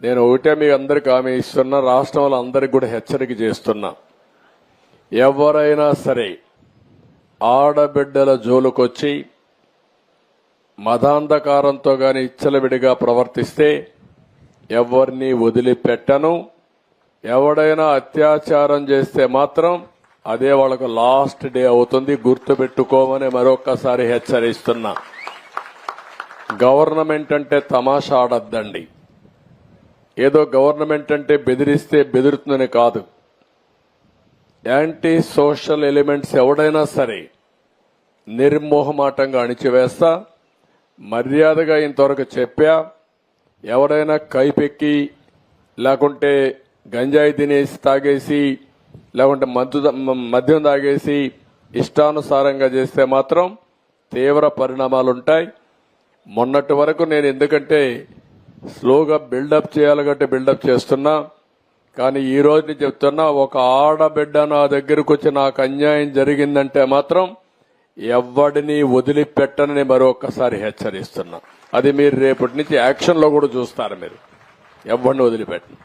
నేను ఒకటే మీ అందరికి హామీ ఇస్తున్నా, రాష్ట్రంలో అందరికి కూడా హెచ్చరిక చేస్తున్నా. ఎవరైనా సరే ఆడబిడ్డల జోలుకొచ్చి మదాంధకారంతో గాని ఇచ్చలవిడిగా ప్రవర్తిస్తే ఎవరిని వదిలిపెట్టను. ఎవడైనా అత్యాచారం చేస్తే మాత్రం అదే వాళ్ళకు లాస్ట్ డే అవుతుంది, గుర్తుపెట్టుకోమని మరొక్కసారి హెచ్చరిస్తున్నా. గవర్నమెంట్ అంటే తమాషా ఆడద్దండి. ఏదో గవర్నమెంట్ అంటే బెదిరిస్తే బెదురుతుందని కాదు. యాంటీ సోషల్ ఎలిమెంట్స్ ఎవడైనా సరే నిర్మోహమాటంగా అణిచివేస్తా. మర్యాదగా ఇంతవరకు చెప్పా. ఎవరైనా కైపెక్కి లేకుంటే గంజాయి తినేసి తాగేసి లేకుంటే మద్యం తాగేసి ఇష్టానుసారంగా చేస్తే మాత్రం తీవ్ర పరిణామాలుంటాయి. మొన్నటి వరకు నేను ఎందుకంటే స్లోగా బిల్డప్ చేయాలి కాబట్టి బిల్డప్ చేస్తున్నా. కానీ ఈ రోజు చెప్తున్నా, ఒక ఆడబిడ్డ నా దగ్గరకు వచ్చి నాకు అన్యాయం జరిగిందంటే మాత్రం ఎవడిని వదిలిపెట్టనని మరొకసారి హెచ్చరిస్తున్నా. అది మీరు రేపటి నుంచి యాక్షన్ లో కూడా చూస్తారు. మీరు ఎవరిని వదిలిపెట్టను.